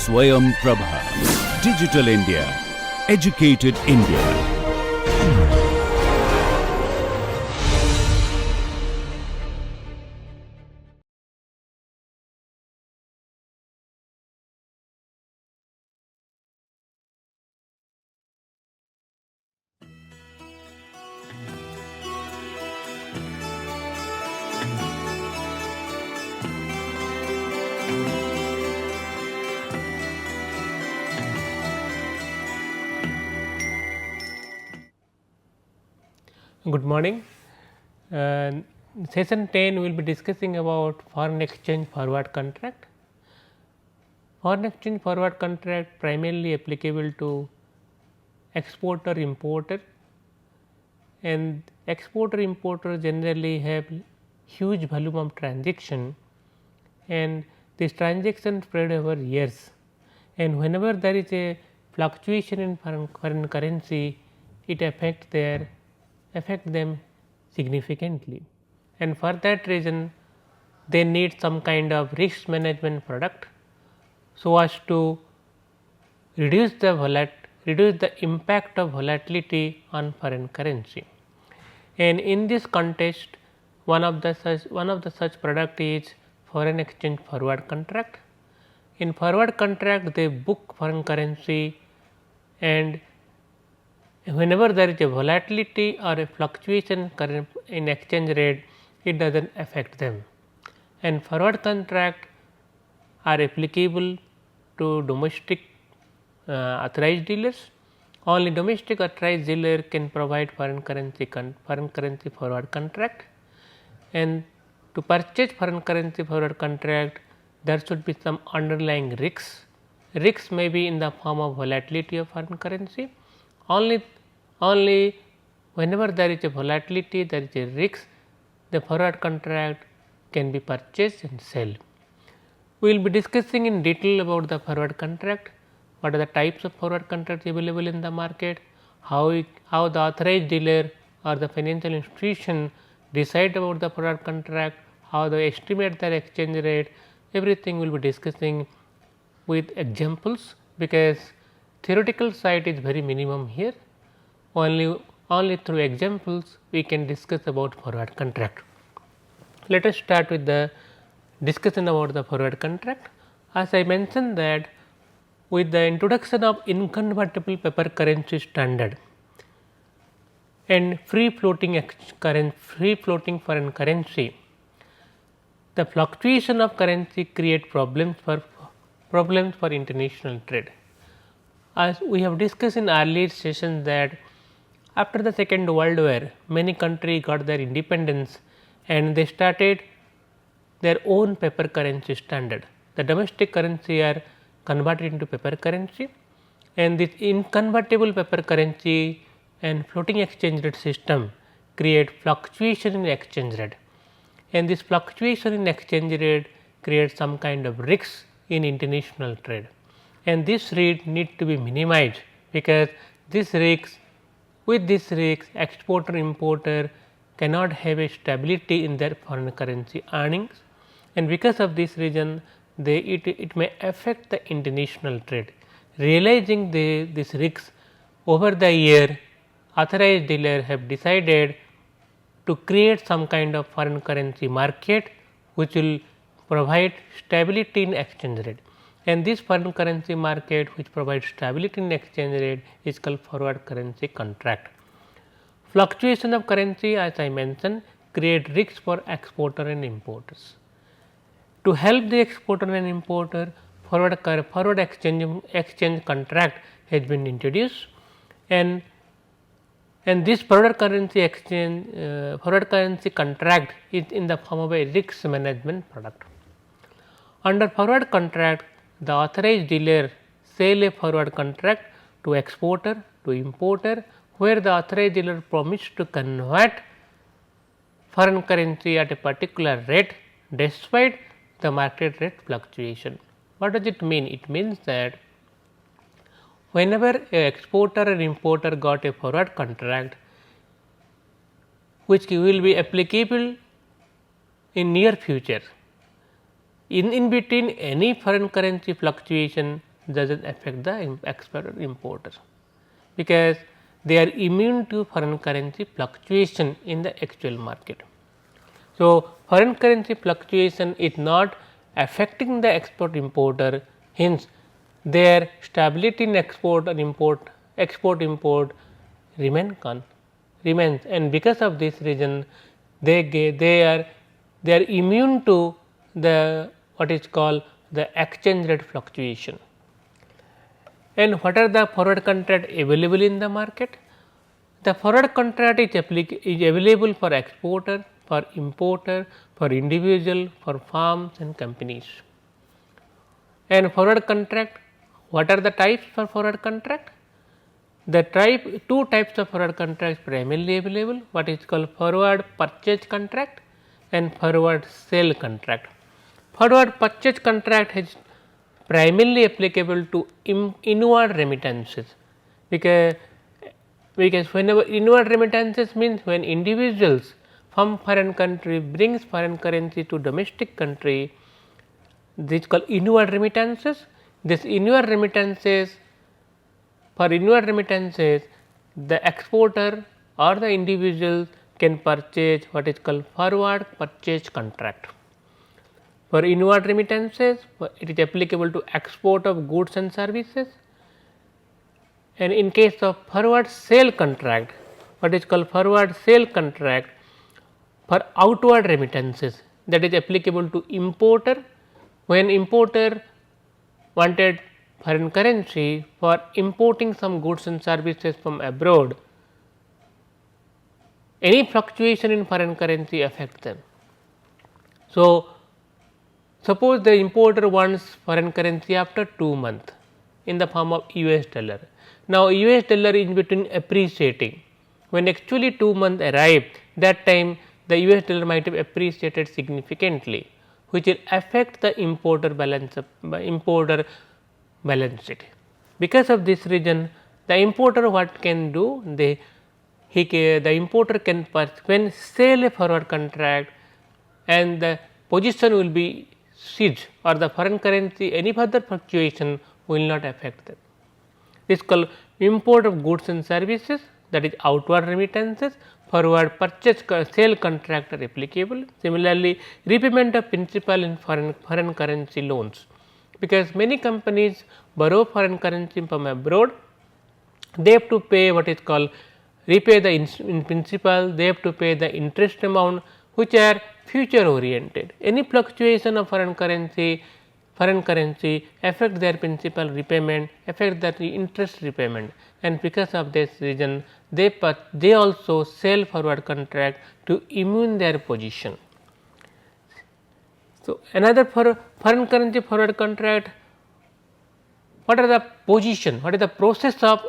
Swayam Prabha. Digital India. Educated India. Good morning. Session 10 we will be discussing about foreign exchange forward contract. Foreign exchange forward contract primarily applicable to exporter importer, and exporter importer generally have huge volume of transaction, and this transaction spread over years, and whenever there is a fluctuation in foreign currency, it affect them significantly, and for that reason they need some kind of risk management product, so as to reduce the impact of volatility on foreign currency. And in this context, one of the such product is foreign exchange forward contract. In forward contract they book foreign currency, and whenever there is a volatility or a fluctuation in exchange rate, it does not affect them, and forward contract are applicable to domestic authorized dealers. Only domestic authorized dealer can provide foreign currency forward contract, and to purchase foreign currency forward contract there should be some underlying risks. Risks may be in the form of volatility of foreign currency. Only whenever there is a volatility, there is a risk, the forward contract can be purchased and sell. We will be discussing in detail about the forward contract, what are the types of forward contracts available in the market, how the authorized dealer or the financial institution decide about the forward contract, how they estimate their exchange rate, everything we will be discussing with examples, because theoretical side is very minimum here. Only through examples we can discuss about forward contract. Let us start with the discussion about the forward contract. As I mentioned that with the introduction of inconvertible paper currency standard and free floating foreign currency, the fluctuation of currency create problems for international trade. As we have discussed in earlier sessions that after the Second World War, many countries got their independence and they started their own paper currency standard. The domestic currency are converted into paper currency, and this inconvertible paper currency and floating exchange rate system create fluctuation in exchange rate, and this fluctuation in exchange rate creates some kind of risks in international trade, and this risk need to be minimized, because with this risk exporter importer cannot have a stability in their foreign currency earnings, and because of this reason it may affect the international trade. Realizing this risks, over the year authorized dealers have decided to create some kind of foreign currency market which will provide stability in exchange rate, and this foreign currency market which provides stability in exchange rate is called forward currency contract. Fluctuation of currency, as I mentioned, create risks for exporter and importers. To help the exporter and importer, forward exchange contract has been introduced, and this forward currency contract is in the form of a risk management product. Under forward contract, the authorized dealer sell a forward contract to exporter to importer, where the authorized dealer promise to convert foreign currency at a particular rate despite the market rate fluctuation. What does it mean? It means that whenever a exporter and importer got a forward contract which will be applicable in near future, in between any foreign currency fluctuation, does not affect the exporter importer, because they are immune to foreign currency fluctuation in the actual market. So, foreign currency fluctuation is not affecting the export importer, hence their stability in export import remains, and because of this reason they are immune to the what is called the exchange rate fluctuation. And what are the forward contract available in the market? The forward contract is available for exporter, for importer, for individual, for farms and companies. And forward contract, what are the types for forward contract? The two types of forward contracts primarily available, what is called forward purchase contract and forward sale contract. Forward purchase contract is primarily applicable to inward remittances, because whenever inward remittances means when individuals from foreign country brings foreign currency to domestic country, this is called inward remittances. This inward remittances, for inward remittances the exporter or the individual can purchase what is called forward purchase contract. For inward remittances, it is applicable to export of goods and services, and in case of forward sale contract, what is called forward sale contract for outward remittances, that is applicable to importer. When importer wanted foreign currency for importing some goods and services from abroad, any fluctuation in foreign currency affects them. So, suppose the importer wants foreign currency after 2 months in the form of US dollar. Now, US dollar is in between appreciating. When actually 2 months arrive, that time the US dollar might have appreciated significantly, which will affect the importer balance sheet. Because of this reason, the importer what can do? The importer can when sell a forward contract and the position will be seized, or the foreign currency any further fluctuation will not affect them. This is called import of goods and services, that is outward remittances. Forward purchase sale contract are applicable. Similarly, repayment of principal in foreign currency loans, because many companies borrow foreign currency from abroad, they have to pay what is called repay the in principal, they have to pay the interest amount, which are future oriented. Any fluctuation of foreign currency affect their principal repayment, affect their interest repayment, and because of this reason they also sell forward contract to immune their position. So, another foreign currency forward contract, what are the position, what is the process of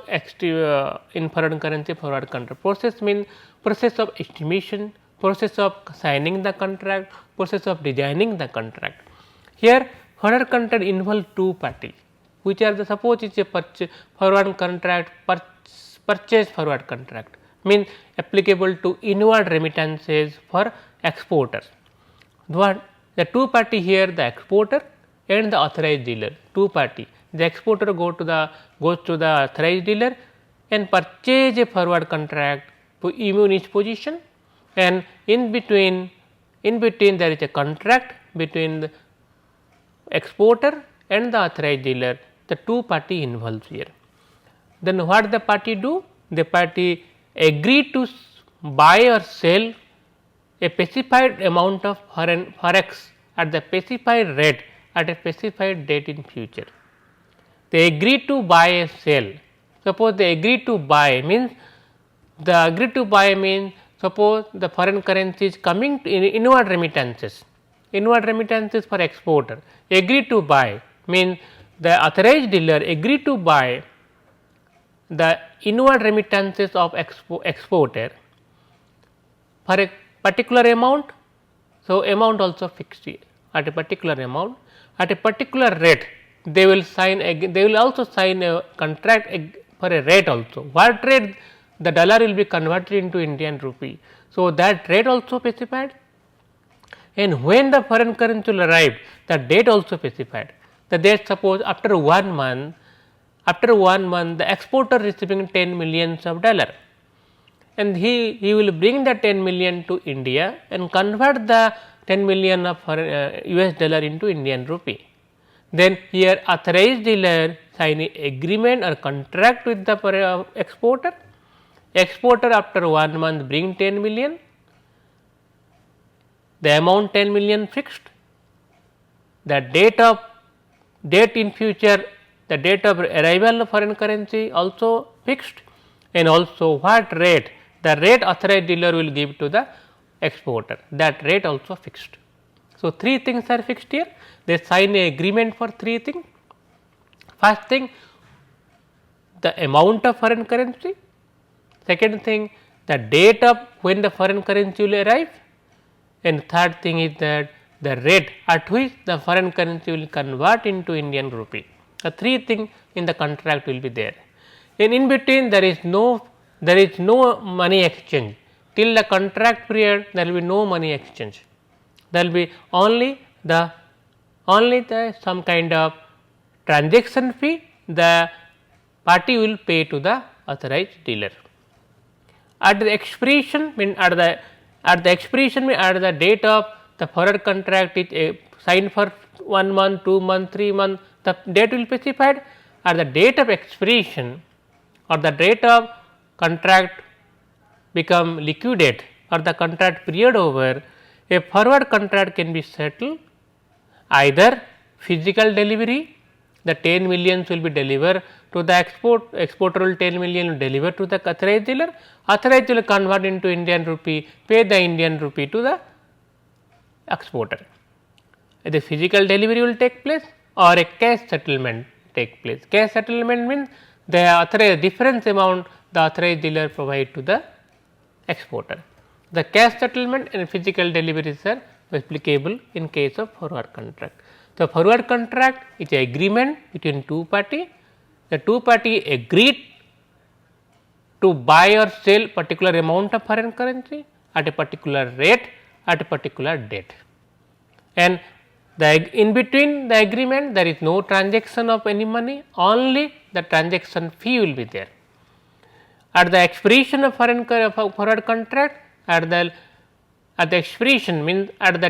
in foreign currency forward contract? Process means process of estimation, process of signing the contract, process of designing the contract. Here forward contract involve two parties, which are the suppose it is a forward contract, purchase forward contract means applicable to inward remittances for exporters. The two party here, the exporter and the authorized dealer, two party. The exporter goes to the authorized dealer and purchase a forward contract to immune its position, and in between there is a contract between the exporter and the authorized dealer, the two party involved here. Then what the party do? The party agree to buy or sell a specified amount of forex at the specified rate at a specified date in future. They agree to buy and sell. Suppose they agree to buy means suppose the foreign currency is coming to inward remittances for exporter, agree to buy means the authorized dealer agree to buy the inward remittances of exporter for a particular amount. So, amount also fixed at a particular amount at a particular rate. They will also sign a contract for a rate also. What rate? The dollar will be converted into Indian rupee. So, that rate also specified, and when the foreign currency will arrive, the date also specified. the date suppose after 1 month, the exporter receiving 10 millions of dollar, and he will bring the 10 million to India and convert the 10 million of US dollar into Indian rupee. Then here authorized dealer sign a agreement or contract with the exporter. Exporter after 1 month bring 10 million, the amount 10 million fixed, the date in future, the date of arrival of foreign currency also fixed, and also what rate, the rate authorized dealer will give to the exporter, that rate also fixed. So, 3 things are fixed here, they sign a agreement for 3 things. First thing, the amount of foreign currency, second thing, the date of when the foreign currency will arrive, and third thing is that the rate at which the foreign currency will convert into Indian rupee. The 3 things in the contract will be there, and in between there is no money exchange till the contract period, there will be no money exchange, there will be only the some kind of transaction fee the party will pay to the authorized dealer. At the expiration mean at the date of the forward contract is signed for 1 month, 2 month, 3 month, the date will be specified. At the date of expiration or the date of contract become liquidate or the contract period over, a forward contract can be settled either physical delivery, the 10 millions will be delivered to the exporter will 10 million will deliver to the authorized dealer will convert into Indian rupee, pay the Indian rupee to the exporter. The physical delivery will take place or a cash settlement take place. Cash settlement means the authorized difference amount the authorized dealer provide to the exporter. The cash settlement and physical deliveries are applicable in case of forward contract. The forward contract is an agreement between 2 parties. The 2 parties agreed to buy or sell particular amount of foreign currency at a particular rate at a particular date, and in between the agreement there is no transaction of any money, only the transaction fee will be there. At the expiration of forward contract, at the expiration means at the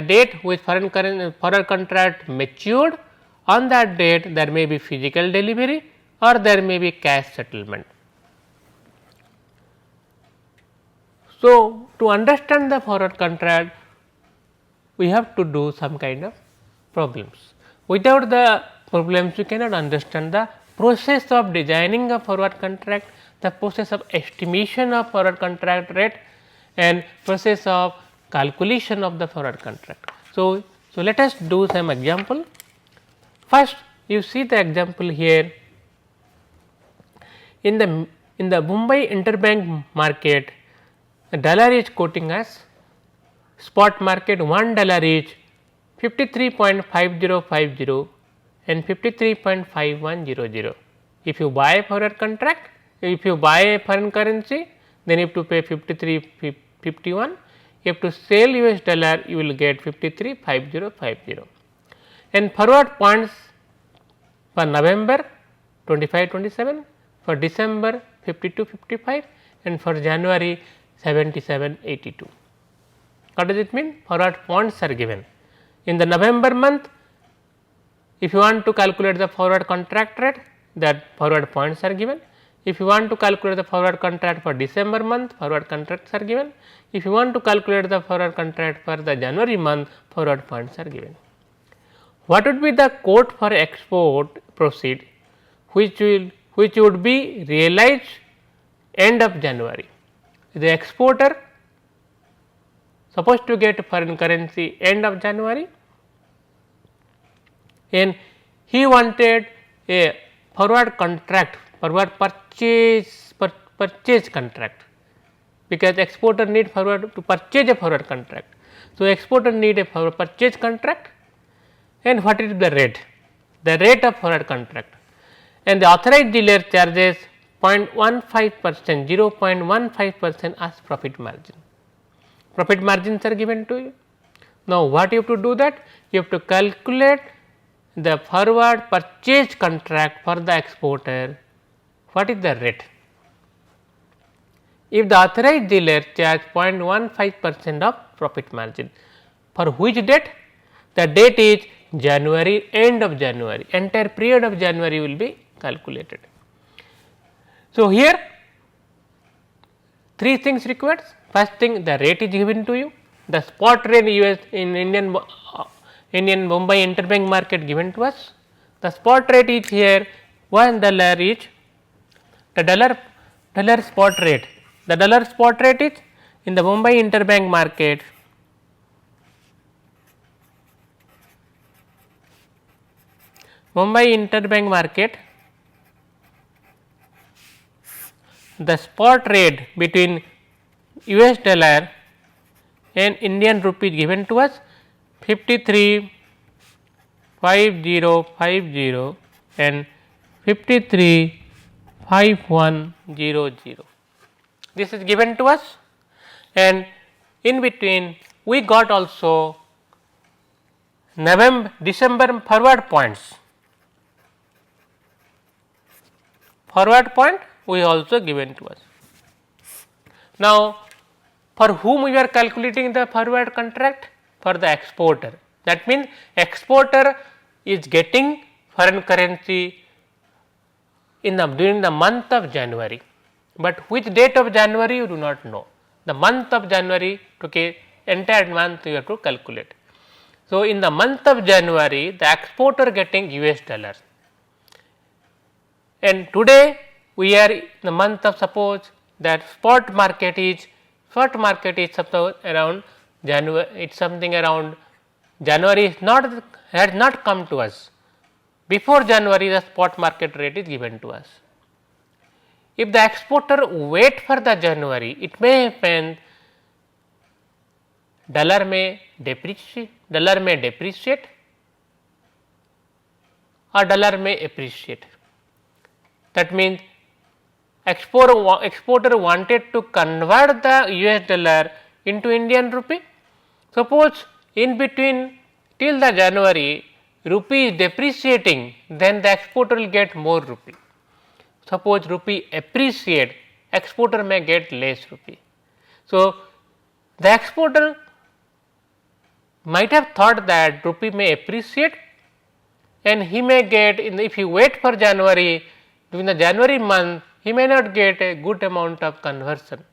date which forward contract matured, on that date there may be physical delivery or there may be cash settlement. So, to understand the forward contract we have to do some kind of problems. Without the problems you cannot understand the process of designing a forward contract, the process of estimation of forward contract rate and process of calculation of the forward contract. So, let us do some example. First you see the example here, in the Mumbai interbank market, the dollar is quoting as spot market $1 is 53.5050 and 53.5100. If you buy a forward contract, if you buy a foreign currency, then you have to pay 53.51. You have to sell US dollar, you will get 53.5050. And forward points for November 25-27, for December 52-55, and for January 77-82. What does it mean? Forward points are given. In the November month, if you want to calculate the forward contract rate, that forward points are given. If you want to calculate the forward contract for December month, forward contracts are given. If you want to calculate the forward contract for the January month, forward points are given. What would be the quote for export proceed which would be realized end of January? The exporter supposed to get foreign currency end of January, and he wanted a forward contract, forward purchase contract, because exporter need forward to purchase a forward contract. So, exporter need a forward purchase contract, and what is the rate? The rate of forward contract, and the authorized dealer charges 0.15%, 0.15% as profit margin. Profit margins are given to you. Now, what you have to do that? You have to calculate the forward purchase contract for the exporter. What is the rate? If the authorized dealer charge 0.15% of profit margin, for which date? The date is January, end of January, entire period of January will be calculated. So, here three things required. First thing, the rate is given to you, the spot rate US in Indian Mumbai interbank market given to us. The spot rate is here $1 each, the dollar spot rate. The dollar spot rate is in the Mumbai interbank market the spot rate between US dollar and Indian rupee given to us 53.5050 and 53.5100. This is given to us, and in between we got also December forward points. Forward point we also given to us. Now, for whom we are calculating the forward contract? For the exporter. That means, exporter is getting foreign currency during the month of January, but which date of January you do not know. The month of January, okay, entire month you have to calculate. So, in the month of January, the exporter getting US dollars, and today we are in the month of, suppose that spot market is suppose around January, it is something around January is not, has not come to us. Before January, the spot market rate is given to us. If the exporter wait for the January, it may happen dollar may depreciate or dollar may appreciate. That means, exporter wanted to convert the US dollar into Indian rupee. Suppose in between till the January rupee is depreciating, then the exporter will get more rupee. Suppose rupee appreciate, exporter may get less rupee. So, the exporter might have thought that rupee may appreciate, and he may get if he wait for January, during the January month he may not get a good amount of conversion.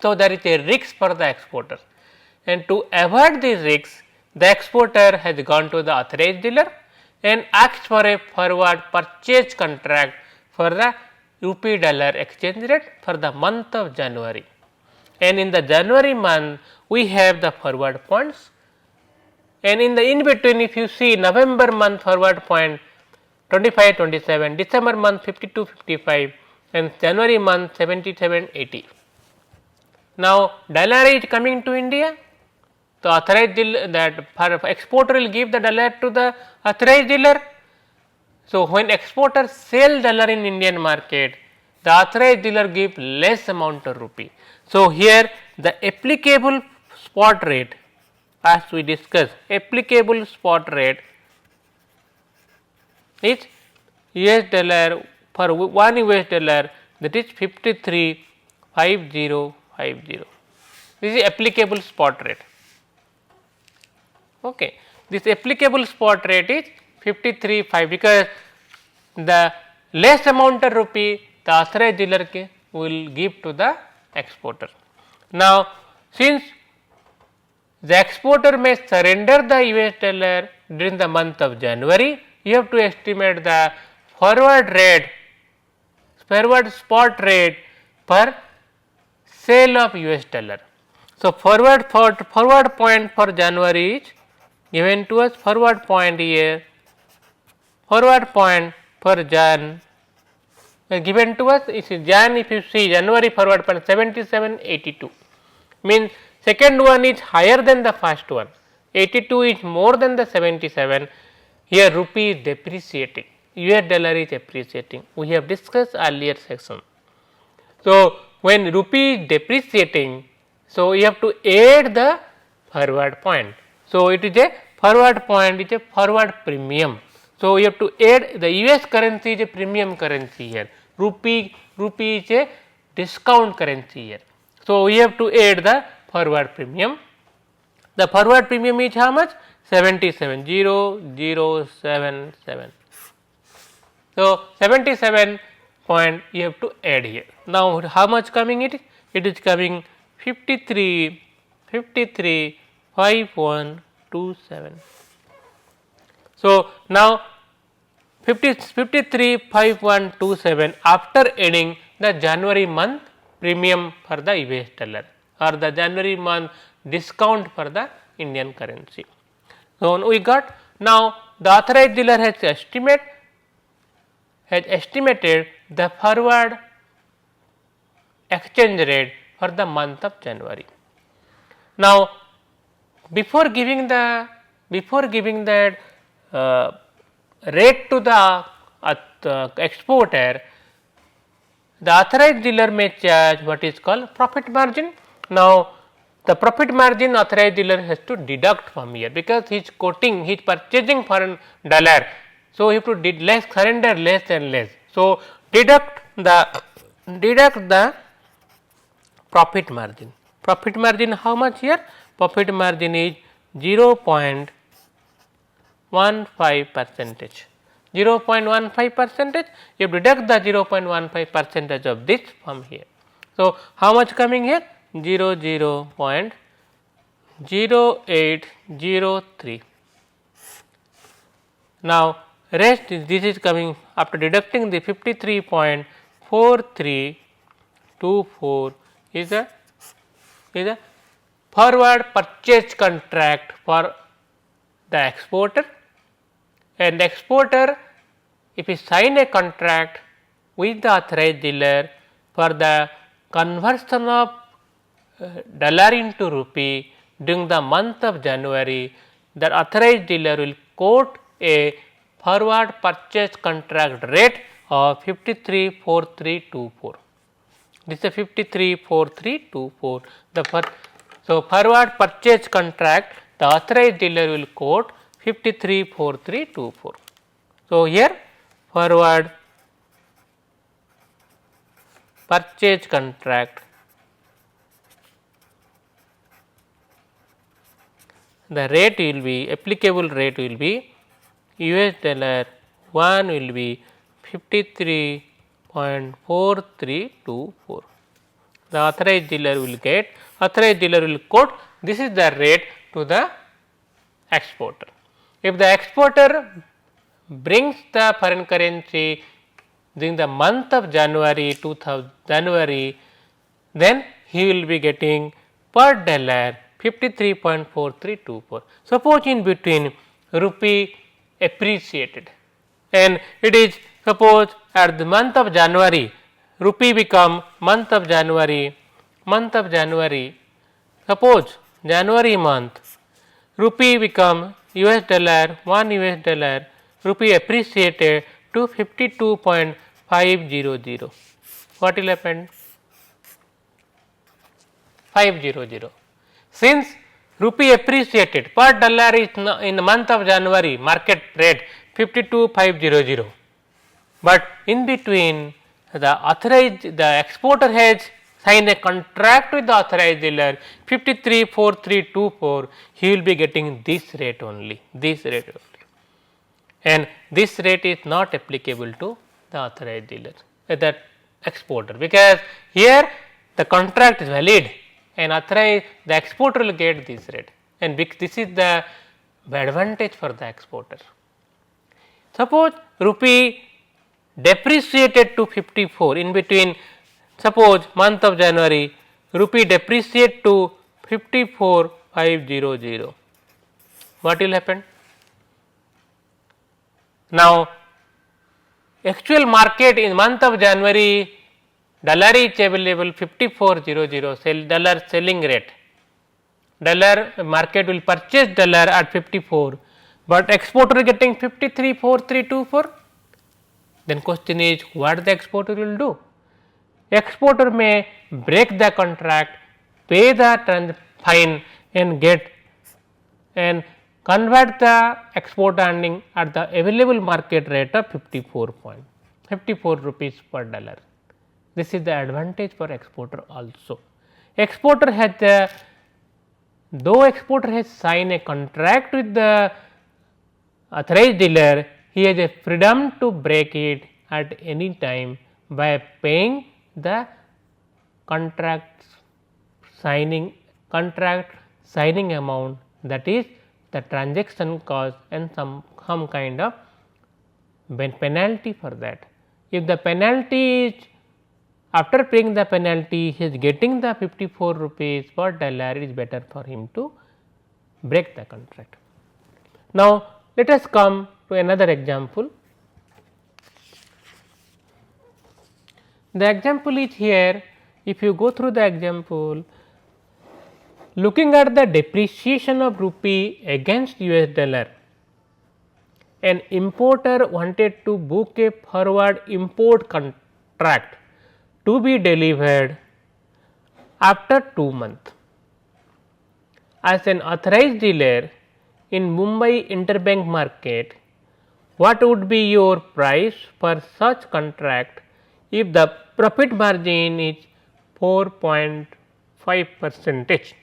So, there is a risk for the exporter, and to avoid this risk, the exporter has gone to the authorized dealer and asked for a forward purchase contract for the rupee dollar exchange rate for the month of January. And in the January month we have the forward points, and in the in between if you see November month forward point 25, 27, December month 52, 55 and January month 77, 80. Now, dollar is coming to India, the authorized dealer, that exporter will give the dollar to the authorized dealer. So, when exporter sell dollar in Indian market, the authorized dealer give less amount of rupee. So, here the applicable spot rate, as we discussed, applicable spot rate is US dollar for 1 US dollar, that is 53.5050. This is applicable spot rate. Okay. This applicable spot rate is 53.5, because the less amount of rupee the authorized dealer will give to the exporter. Now, since the exporter may surrender the US dollar during the month of January, you have to estimate the forward spot rate per sale of US dollar. So, forward point for January is given to us, forward point here, forward point for Jan given to us is Jan. If you see January forward point 77.82, means second one is higher than the first one, 82 is more than the 77. Here rupee is depreciating, US dollar is appreciating, we have discussed earlier section. So, when rupee is depreciating, so you have to add the forward point. So, it is a forward point, it is a forward premium. So, you have to add the US currency is a premium currency here, rupee is a discount currency here. So, we have to add the forward premium. The forward premium is how much? 77,0077. So, 77 point you have to add here. Now, how much coming it? It is coming 53,5127. So, now 53,5127 after adding the January month premium for the US dollar or the January month discount for the Indian currency. So, we got now the authorized dealer has estimated the forward exchange rate for the month of January. Now, before giving that rate to the exporter, the authorized dealer may charge what is called profit margin. Now, the profit margin authorized dealer has to deduct from here, because he is quoting, he is purchasing for $. So, he have to surrender less and less. So, deduct the profit margin. Profit margin how much here? Profit margin is 0.15 percentage. 0.15 percentage, you deduct the 0.15 percentage of this from here. So, how much coming here? 0.0803. Now, rest this is coming after deducting the 53.4324 is a forward purchase contract for the exporter, and the exporter, if he sign a contract with the authorized dealer for the conversion of dollar into rupee during the month of January, the authorized dealer will quote a forward purchase contract rate of 534324. This is 534324. So, forward purchase contract, the authorized dealer will quote 534324. So, here forward purchase contract, the rate will be, applicable rate will be US dollar 1 will be 53.4324. The authorized dealer will quote, this is the rate to the exporter. If the exporter brings the foreign currency during the month of January, then he will be getting per dollar 53.4324. Suppose in between rupee appreciated, and it is suppose at the month of January, rupee become month of January, suppose January month, rupee become US dollar, 1 US dollar, rupee appreciated to 52.500. What will happen? 500. Since rupee appreciated per dollar is in the month of January market rate 52.500, but in between the exporter has signed a contract with the authorized dealer 53.4324, he will be getting this rate only, and this rate is not applicable to the authorized dealer, that exporter, because here the contract is valid and authorized, the exporter will get this rate, and this is the advantage for the exporter. Suppose rupee depreciated to 54 in between, suppose month of January, rupee depreciate to 54.500. What will happen? Now, actual market in month of January, dollar is available 54.00, dollar selling rate. Dollar market will purchase dollar at 54, but exporter getting 53.4324. Then question is, what the exporter will do? Exporter may break the contract, pay the fine and get and convert the export earning at the available market rate of 54 rupees per dollar. This is the advantage for exporter also. Exporter has the, though exporter has signed a contract with the authorized dealer, he has a freedom to break it at any time by paying the contract signing amount, that is the transaction cost and some kind of penalty for that. If the penalty is, after paying the penalty, he is getting the 54 rupees per dollar, it is better for him to break the contract. Now, let us come to another example. The example is here. If you go through the example, looking at the depreciation of rupee against US dollar, an importer wanted to book a forward import contract to be delivered after 2 months. As an authorized dealer in Mumbai interbank market, what would be your price for such contract if the profit margin is 4.5%?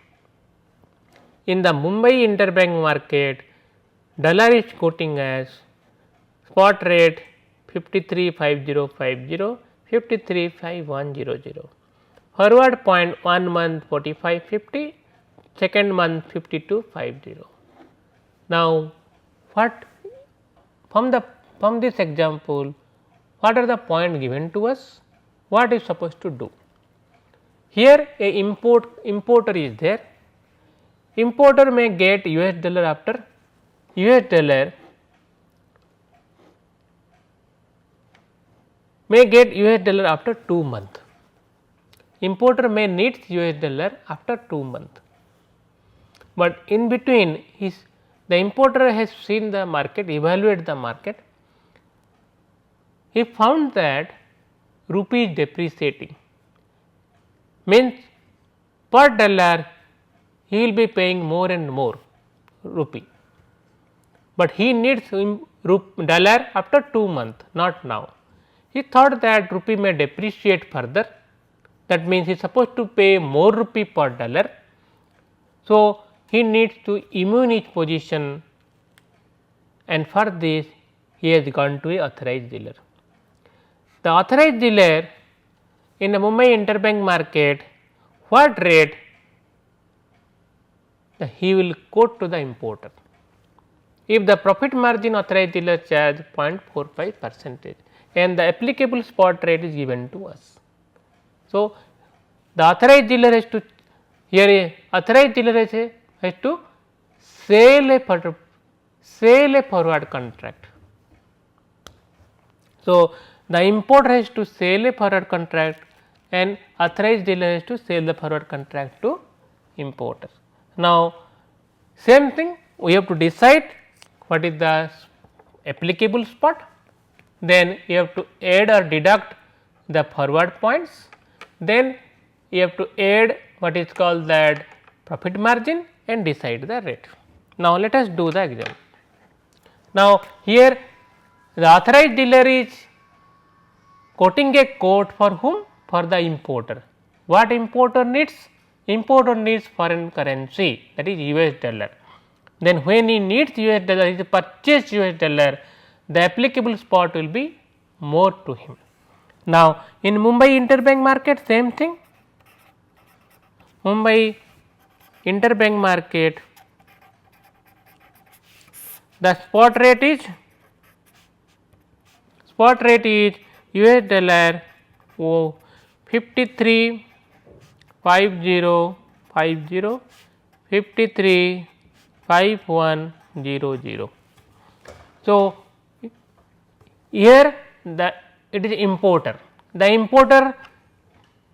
In the Mumbai interbank market, dollar is quoting as spot rate 53.5050, 53.5100, forward point 1 month 45.50, second month 52.50. Now, what from this example, what are the points given to us? What is supposed to do? Here a importer is there. Importer may get US dollar after US dollar may get US dollar after 2 months. Importer may need US dollar after 2 months, but in between the importer has seen the market, evaluate the market. He found that rupee is depreciating, means per dollar he will be paying more and more rupee, but he needs dollar after 2 months, not now. He thought that rupee may depreciate further, that means he is supposed to pay more rupee per dollar. So, he needs to immune his position, and for this he has gone to a authorized dealer. The authorized dealer in the Mumbai interbank market, what rate he will quote to the importer? If the profit margin authorized dealer charge 0.45% and the applicable spot rate is given to us. So, the authorized dealer has to, here a authorized dealer has to sell a forward contract. So, the importer has to sell a forward contract and authorized dealer has to sell the forward contract to importer. Now, same thing, we have to decide what is the applicable spot, then you have to add or deduct the forward points, then you have to add what is called that profit margin and decide the rate. Now, let us do the example. Now, here the authorized dealer is quoting a quote for whom? For the importer. What importer needs? Importer needs foreign currency, that is US dollar. Then when he needs US dollar, he purchase US dollar, the applicable spot will be more to him. Now, in Mumbai interbank market, same thing. Mumbai interbank market, the spot rate is US dollar 53.5050, 53.5100. So, here it is importer. The importer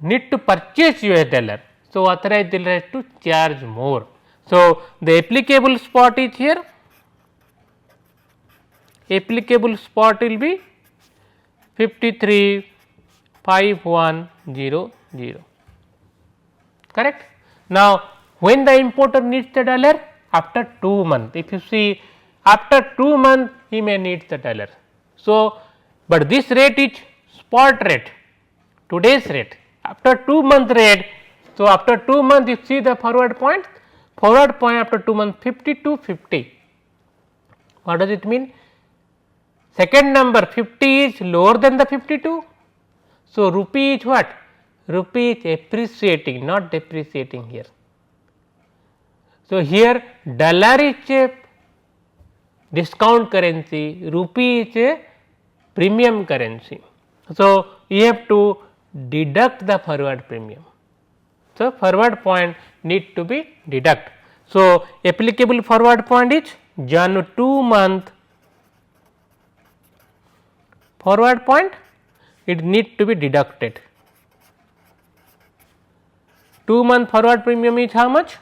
need to purchase US dollar. So, authorized dealer has to charge more. So, the applicable spot is here. Applicable spot will be 53.5100. Correct. Now, when the importer needs the dollar after 2 months. If you see after 2 months he may need the dollar. So, but this rate is spot rate, today's rate, after 2 month rate. So, after 2 months you see the forward point after 2 months 50 to 50. What does it mean? Second number 50 is lower than the 52. So, rupee is what? Rupee is appreciating, not depreciating here. So, here dollar is a discount currency, rupee is a premium currency. So, you have to deduct the forward premium. So, forward point need to be deduct. So, applicable forward point is Jan 2 month forward point, it need to be deducted. 2 month forward premium is how much?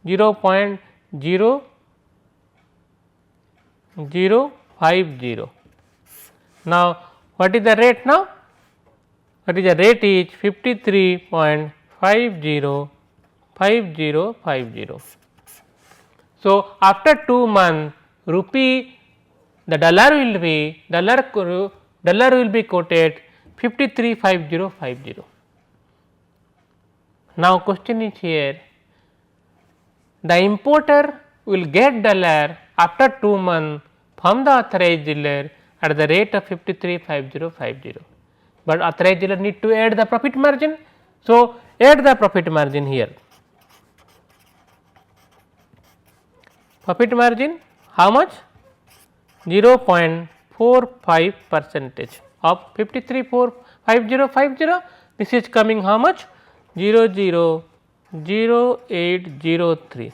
0.0050. Now, what is the rate now? What is the rate is 53.505050. So, after 2 months rupee the dollar will be quoted 535050. Now, question is here, the importer will get dollar after 2 months from the authorized dealer at the rate of 535050, but authorized dealer need to add the profit margin. So, add the profit margin here. Profit margin how much? 0.45 percentage of 535050. This is coming how much? 000803.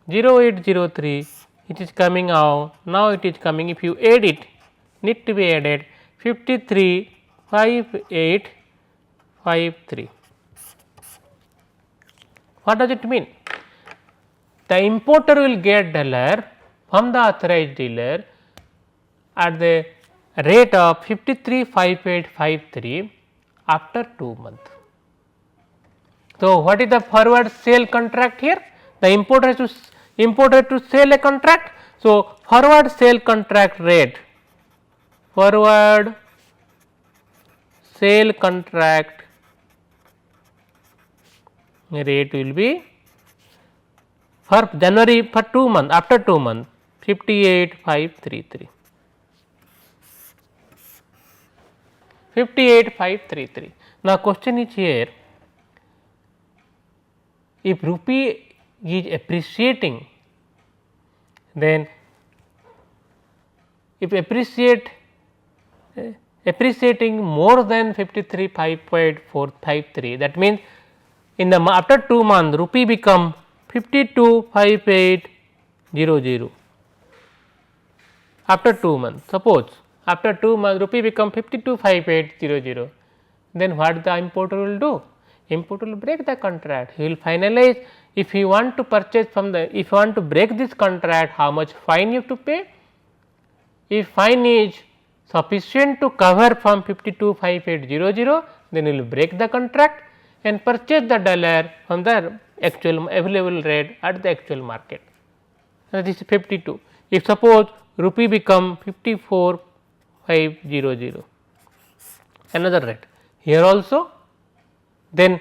0803 it is coming out. Now, it is coming, if you add it, need to be added 535853. What does it mean? The importer will get dollar from the authorized dealer at the rate of 535853 after 2 months. So, what is the forward sale contract here? The importer has to sell a contract. So, forward sale contract rate, forward sale contract rate will be for January for 2 months, after 2 months 58533. 58533. Now, question is here, if rupee is appreciating, then if appreciating more than 53.553, that means in the after 2 months rupee become 525800. After 2 months, suppose after 2 months rupee become 525800, then what the importer will do? Importer will break the contract. He will finalize, if he want to purchase from the, if you want to break this contract, how much fine you have to pay. If fine is sufficient to cover from 525800, then he will break the contract and purchase the dollar from the actual available rate at the actual market. That is 52. If suppose rupee become 54500, another rate here also, then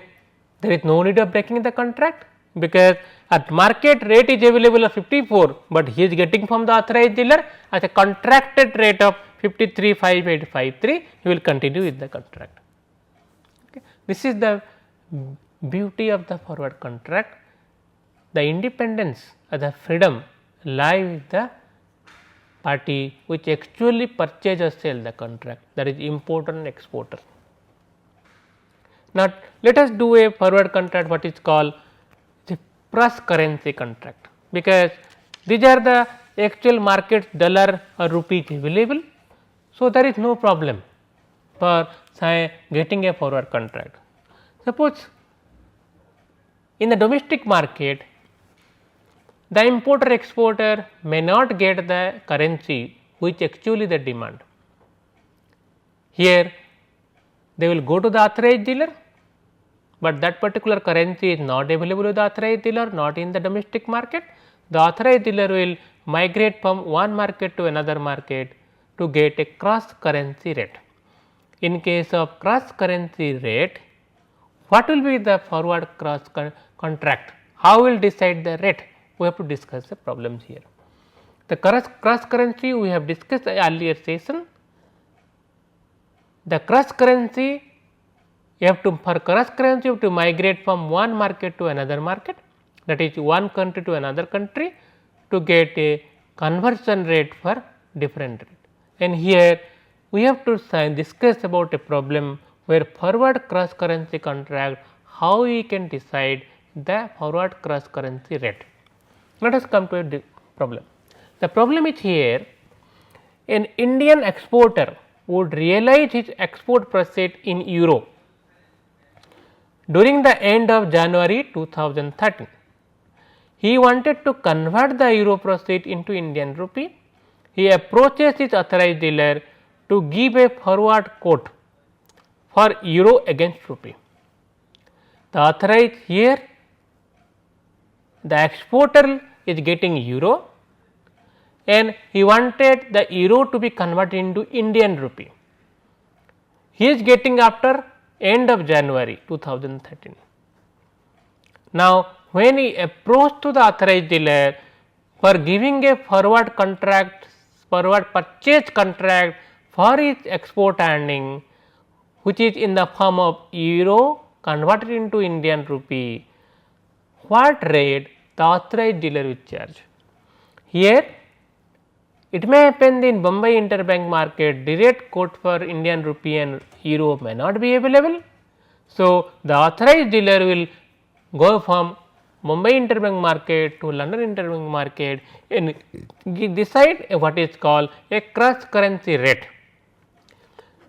there is no need of breaking the contract, because at market rate is available at 54, but he is getting from the authorized dealer at a contracted rate of 535853, he will continue with the contract. Okay. This is the beauty of the forward contract. The independence or the freedom lie with the party which actually purchase or sell the contract, that is importer and exporter. Now, let us do a forward contract, what is called the cross currency contract, because these are the actual market dollar or rupee available. So, there is no problem for say getting a forward contract. Suppose in the domestic market, the importer exporter may not get the currency which actually the demand. Here they will go to the authorized dealer, but that particular currency is not available with the authorized dealer, not in the domestic market. The authorized dealer will migrate from one market to another market to get a cross currency rate. In case of cross currency rate, what will be the forward cross contract? How will decide the rate? We have to discuss the problems here. The cross currency we have discussed in earlier session. The cross currency, for cross currency you have to migrate from one market to another market, that is one country to another country, to get a conversion rate for different rate. And here we have to discuss about a problem where forward cross currency contract, how we can decide the forward cross currency rate. Let us come to a problem. The problem is here, an Indian exporter would realize his export proceed in euro during the end of January 2013. He wanted to convert the euro proceed into Indian rupee. He approaches his authorized dealer to give a forward quote for euro against rupee. The authorized here, the exporter is getting euro and he wanted the euro to be converted into Indian rupee. He is getting after end of January 2013. Now, when he approached to the authorized dealer for giving a forward contract, forward purchase contract for his export earning, which is in the form of euro converted into Indian rupee, what rate the authorized dealer will charge? Here it may happen in Bombay interbank market, direct quote for Indian rupee and euro may not be available. So, the authorized dealer will go from Mumbai interbank market to London interbank market and decide what is called a cross currency rate.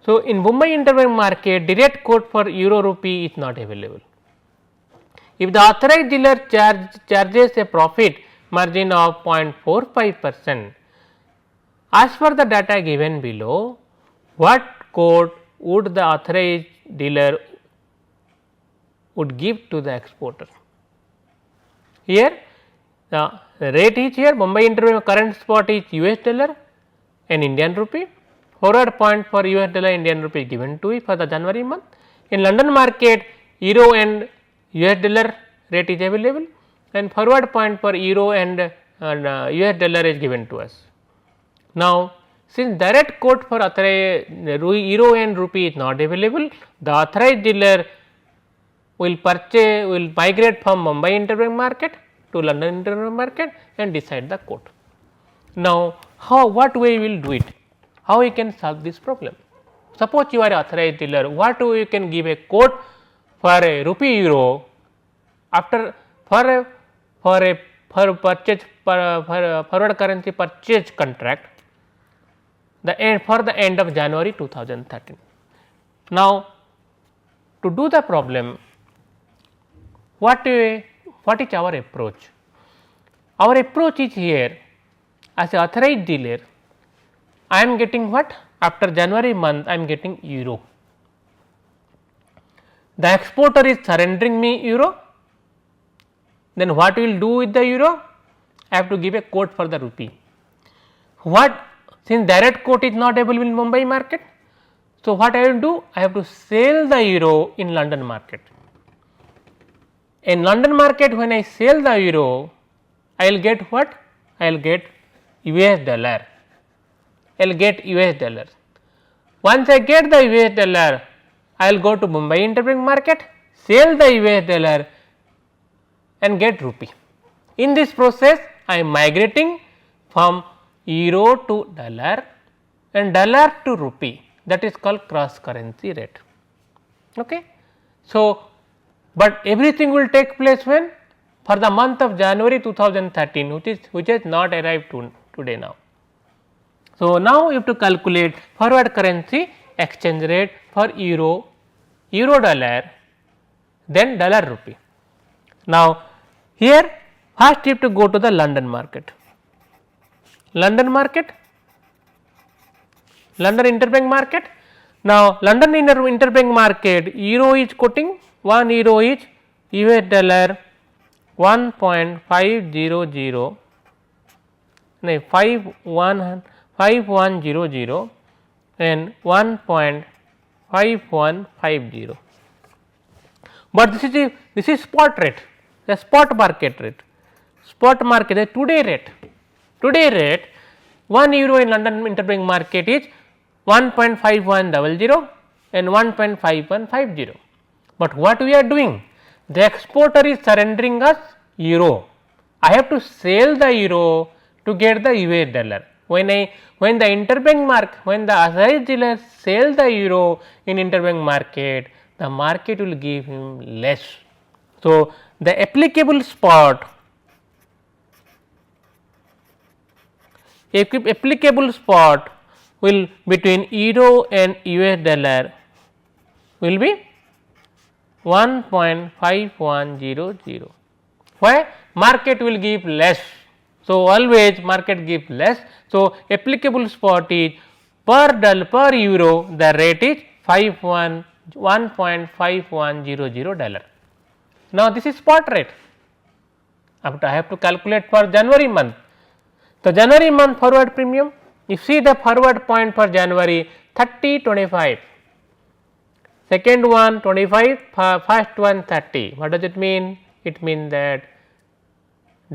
So, in Mumbai interbank market, direct quote for euro rupee is not available. If the authorized dealer charges a profit margin of 0.45%, as per the data given below, what quote would the authorized dealer would give to the exporter? Here the rate is here, Bombay interbank current spot is US dollar and Indian rupee, forward point for US dollar Indian rupee given to it for the January month. In London market, euro and US dollar rate is available and forward point for euro and US dollar is given to us. Now, since direct quote for euro and rupee is not available, the authorized dealer will migrate from Mumbai interbank market to London interbank market and decide the quote. Now, what way we will do it? How we can solve this problem? Suppose you are authorized dealer, what you can give a quote for a rupee euro after for purchase for forward currency purchase contract for the end of January 2013. Now, to do the problem, what is our approach? Our approach is here, as a authorized dealer, I am getting what? After January month, I am getting euro. The exporter is surrendering me euro. Then what we will do with the euro? I have to give a quote for the rupee. Since direct quote is not available in Mumbai market, so what I will do? I have to sell the euro in London market. In London market, when I sell the euro, I will get what? I will get US dollar. I will get US dollar. Once I get the US dollar, I will go to Mumbai interbank market, sell the US dollar and get rupee. In this process, I am migrating from euro to dollar and dollar to rupee, that is called cross currency rate. Okay. So, but everything will take place when? For the month of January 2013, which has not arrived today now. So, now you have to calculate forward currency exchange rate for euro dollar, then dollar rupee. Now, here first you have to go to the London market. London interbank market. Now, London interbank market, euro is quoting 1 euro is US dollar 1.500 no 5100 and 1.5150. But this is spot rate, the spot market rate. Spot market, the today rate. Today rate 1 euro in London interbank market is 1.5100 and 1.5150. But what we are doing? The exporter is surrendering us euro. I have to sell the euro to get the US dollar. When the interbank market, when the authorized dealer sell the euro in interbank market, the market will give him less. So, the applicable spot will between euro and US dollar will be 1.5100. Why? Market will give less. So, always market give less. So, applicable spot is per euro the rate is 1.5100 dollar. Now, this is spot rate. After I have to calculate for January month. So, January month forward premium, you see the forward point for January 30.25, second one 25, first one 30. What does it mean? It means that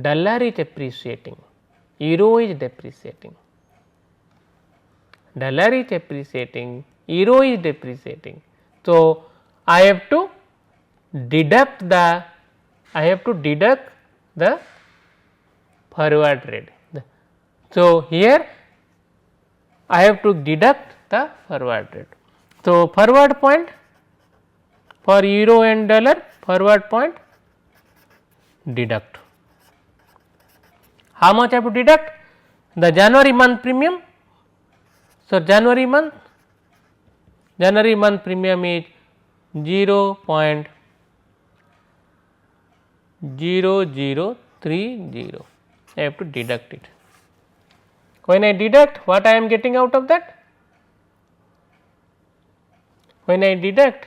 dollar is appreciating, euro is depreciating, dollar is appreciating, euro is depreciating. So, I have to deduct the forward rate. So, here I have to deduct the forward rate. So, forward point for euro and dollar, forward point deduct. How much I have to deduct? The January month premium. So, January month premium is 0.0030. I have to deduct it. When I deduct, what I am getting out of that? When I deduct,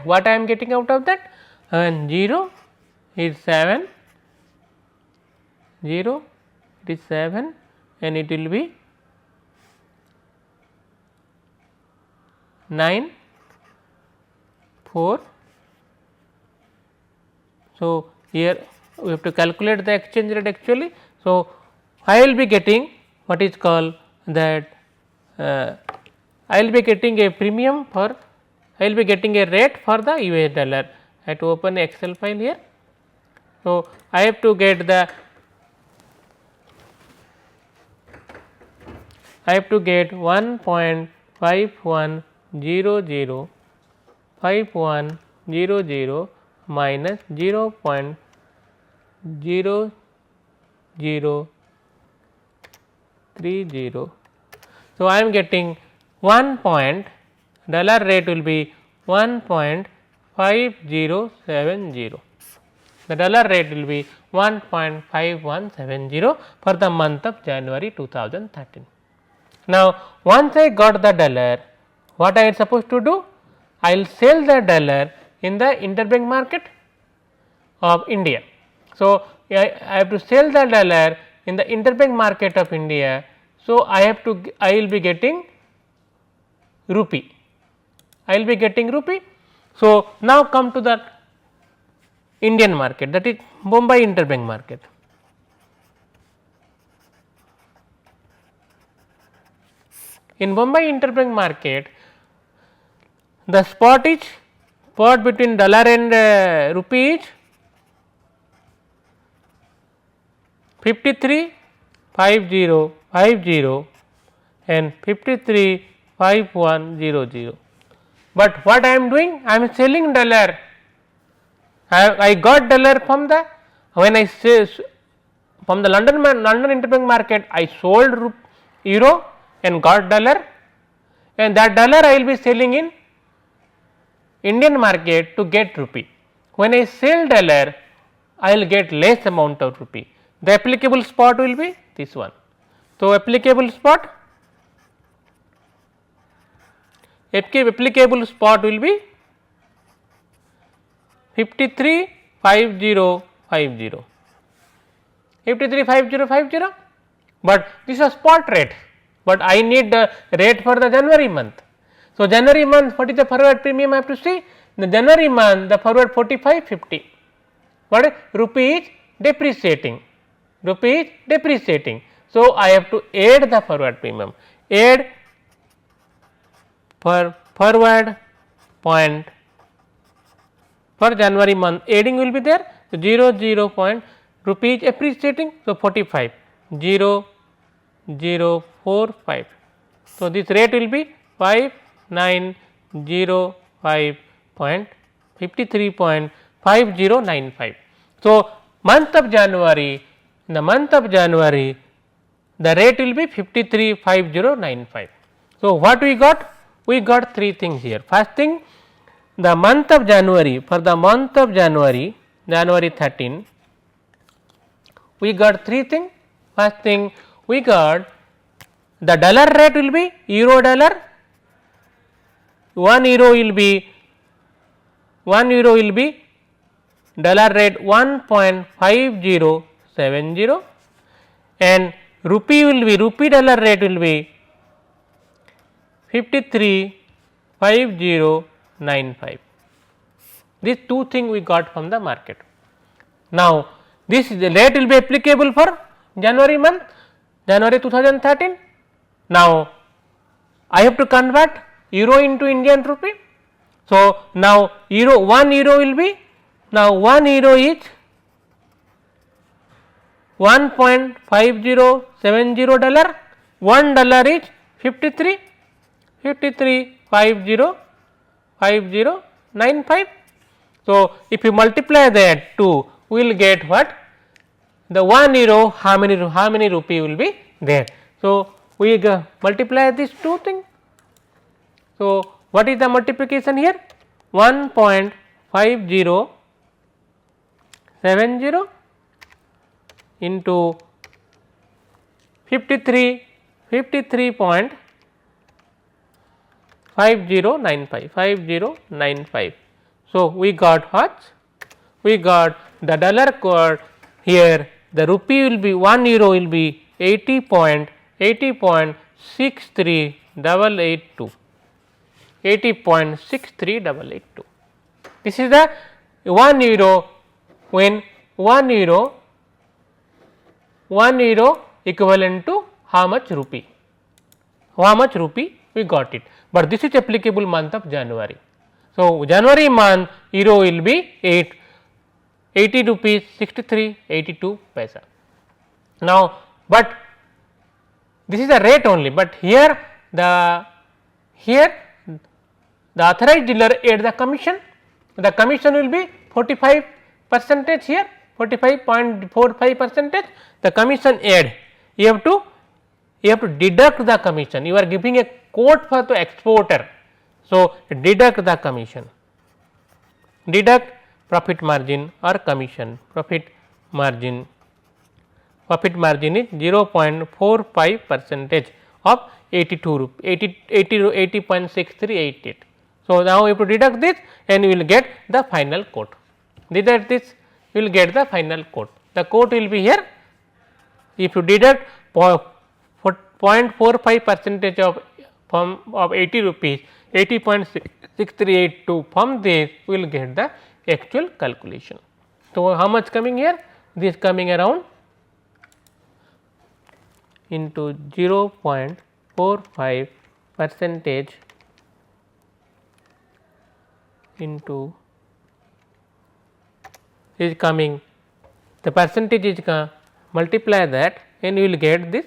what I am getting out of that? And 0 is 7, 0 it is 7 and it will be 9, 4. So, here we have to calculate the exchange rate actually. So, I will be getting what is called that I will be getting a premium for, I will be getting a rate for the US dollar. I have to open a Excel file here. So, I have to get the 1.5100 minus 0.0030. So, I am getting 1 point, dollar rate will be 1.5070. The dollar rate will be 1.5170 for the month of January 2013. Now, once I got the dollar, what I am supposed to do? I will sell the dollar in the interbank market of India. So, I have to sell the dollar in the interbank market of India. So, I will be getting rupee. I will be getting rupee. So, now come to the Indian market, that is Bombay interbank market. In Bombay interbank market, the spot between dollar and rupee is 53.5050 and 53.5100. But what I am doing? I am selling dollar. I got dollar from the, when I say from the London interbank market, I sold euro and got dollar, and that dollar I will be selling in Indian market to get rupee. When I sell dollar, I will get less amount of rupee. The applicable spot will be this one. So, applicable spot will be 535050, 535050, but this is spot rate, but I need the rate for the January month. So, January month, what is the forward premium I have to see? The January month, the forward 4550, but rupee is depreciating, So, I have to add the forward premium, add for forward point for January month, adding will be there. So, 0 point rupees appreciating. So, 45 0045. So, this rate will be 5905.53.5095. So, month of January, in the month of January the rate will be 535095. So, what we got? We got three things here. First thing, the month of January, for the month of January 13, we got three things. First thing, we got the dollar rate will be euro dollar, 1 euro will be dollar rate 1.5070, and rupee dollar rate will be 535095. These two things we got from the market. Now, this rate will be applicable for January month, January 2013. Now, I have to convert euro into Indian rupee. So, now 1 euro will be, now 1 euro is 1.5070 dollar, 1 dollar is 535095. So, if you multiply that 2, we will get what? The 1 euro, how many rupee will be there. So, we multiply these two things. So, what is the multiplication here? 1.5070 into 53.5095. So, we got what? We got the dollar code here, the rupee will be 1 euro will be 80.63882. 80.63882. This is the 1 euro, when 1 euro equivalent to how much rupee? How much rupee we got it, but this is applicable month of January. So, January month euro will be 80 rupees 63.82 paisa. Now, but this is the rate only, but here the authorized dealer add the commission will be 45 percentage here, 45.45 percentage, the commission add, you have to deduct the commission, you are giving a quote for the exporter. So, deduct the commission, deduct profit margin or commission, profit margin is 0.45 percentage of 80.6388. So, now you have to deduct this and you will get the final quote, deduct this you will get the final quote. The quote will be here, if you deduct 0.45 percentage of 80 rupees 80.6382, from this we will get the actual calculation. So, how much coming here? This coming around into 0.45 percentage into is coming, the percentage is multiply that and you will get this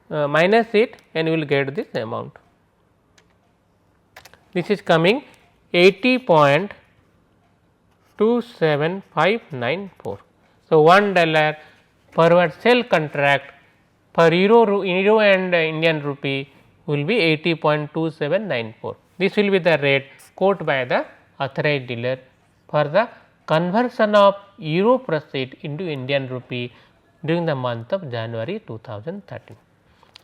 minus it and you will get this amount. This is coming 80.27594. So, $1 forward sell contract for euro and Indian rupee will be 80.2794. This will be the rate quote by the authorized dealer for the conversion of euro proceed into Indian rupee during the month of January 2013.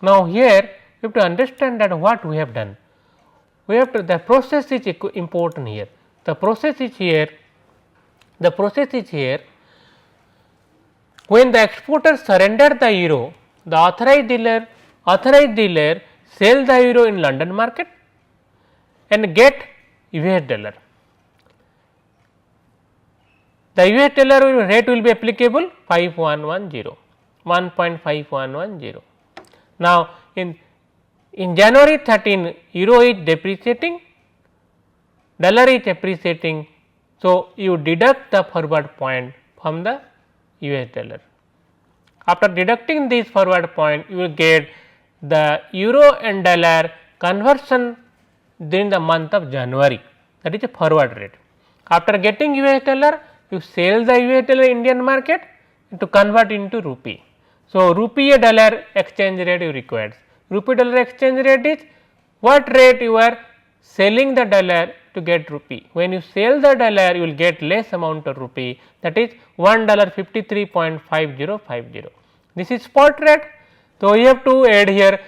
Now, here you have to understand that what we have done. We have to, the process is important here. The process is here. The process is here. When the exporter surrender the euro, the authorized dealer sell the euro in London market and get US dollar. The US dollar rate will be applicable 5110, 1.5110. Now, in January 13, euro is depreciating, dollar is appreciating. So, you deduct the forward point from the US dollar. After deducting this forward point, you will get the euro and dollar conversion during the month of January, that is a forward rate. After getting US dollar, you sell the US dollar Indian market to convert into rupee. So, rupee dollar exchange rate you requires. Rupee dollar exchange rate is what rate you are selling the dollar to get rupee. When you sell the dollar, you will get less amount of rupee, that is $1.53.5050. This is spot rate. So, you have to add here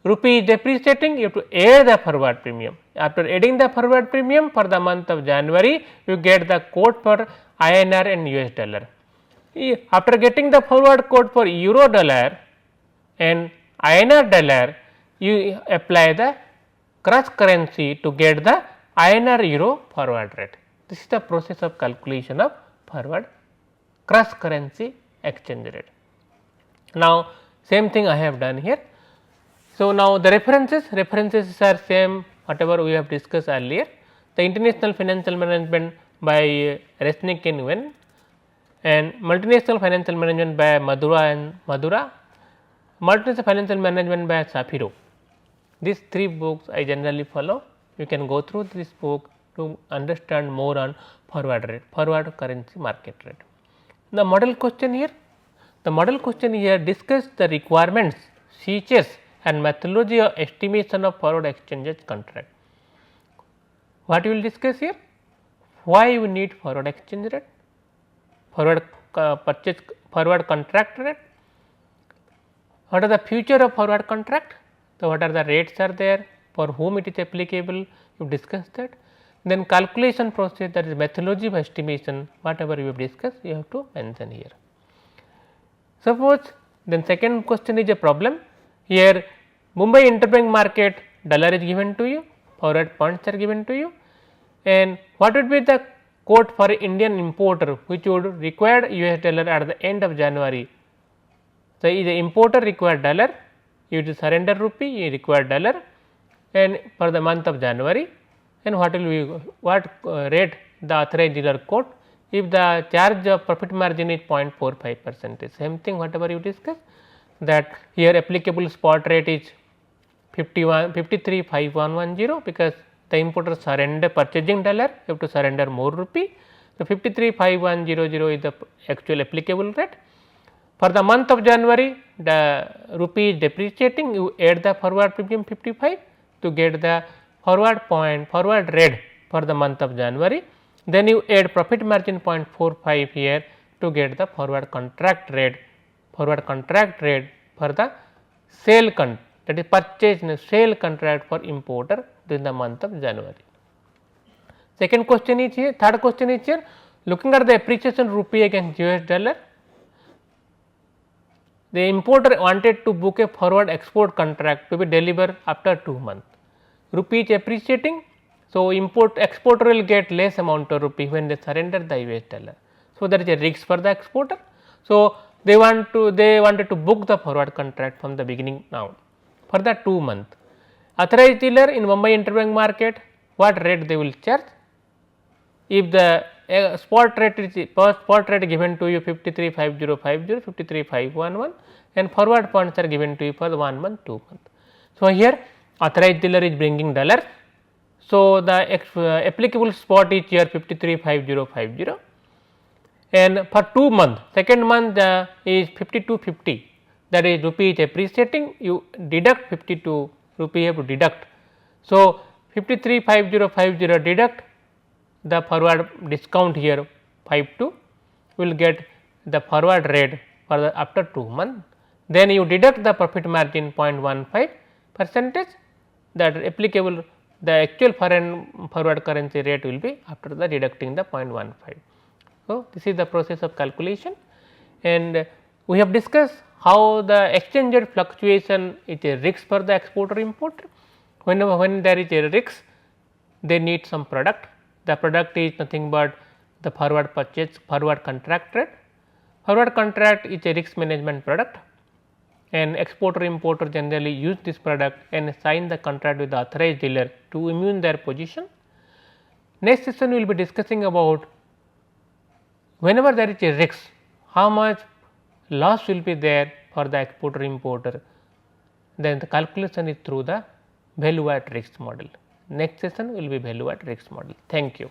rupee is depreciating, you have to add the forward premium. After adding the forward premium for the month of January, you get the quote for INR and US dollar. After getting the forward quote for euro dollar and INR dollar, you apply the cross currency to get the INR euro forward rate. This is the process of calculation of forward cross currency exchange rate. Now, same thing I have done here. So, now the references are same whatever we have discussed earlier. The International Financial Management by Resnick and Wen and Multinational Financial Management by Madura, Multinational Financial Management by Safiro. These three books I generally follow. You can go through this book to understand more on forward rate, forward currency market rate. The model question here, discuss the requirements, features and methodology of estimation of forward exchange contract. What we will discuss here? Why we need forward exchange rate, forward forward contract rate, what are the future of forward contract, so what are the rates are there, for whom it is applicable, you discussed that. Then calculation process, that is methodology of estimation, whatever you have discussed you have to mention here. Suppose then second question is a problem. Here Mumbai interbank market dollar is given to you, forward points are given to you, and what would be the quote for Indian importer which would require US dollar at the end of January. So, is the importer required dollar, you to surrender rupee, you require dollar and for the month of January, and what will be what rate the authorized dealer quote if the charge of profit margin is 0.45%. Same thing whatever you discussed, that here applicable spot rate is 535110 because the importer surrender purchasing dollar, you have to surrender more rupee. So, 535100 is the actual applicable rate. For the month of January, the rupee is depreciating, you add the forward premium 55 to get the forward point, forward rate for the month of January. Then you add profit margin 0.45 here to get the forward contract rate for the sale that is purchase and sale contract for importer during the month of January. Second question is here, third question is here, looking at the appreciation rupee against US dollar, the importer wanted to book a forward export contract to be delivered after 2 months. Rupee is appreciating, so exporter will get less amount of rupee when they surrender the US dollar. So, there is a risk for the exporter. So, they wanted to book the forward contract from the beginning now for the 2 months. Authorized dealer in Mumbai interbank market, what rate they will charge? If the spot rate given to you 535050, 53511 and forward points are given to you for the 1 month, 2 month. So, here authorized dealer is bringing dollar. So, the applicable spot is here 535050 and for 2 months, second month is 5250, that is rupee is appreciating, you deduct 52 rupee, you have to deduct. So, 535050 deduct the forward discount here 0.52, we will get the forward rate for the after 2 months. Then you deduct the profit margin 0.15 percentage, that applicable the actual foreign forward currency rate will be after the deducting the 0.15. So, this is the process of calculation, and we have discussed how the exchange rate fluctuation is a risk for the exporter importer. When there is a risk, they need some product. The product is nothing but the forward purchase, forward contract rate. Forward contract is a risk management product, and exporter importer generally use this product and sign the contract with the authorized dealer to immune their position. Next session we will be discussing about whenever there is a risk, how much loss will be there for the exporter importer. Then the calculation is through the value at risk model. Next session will be value at risk model. Thank you.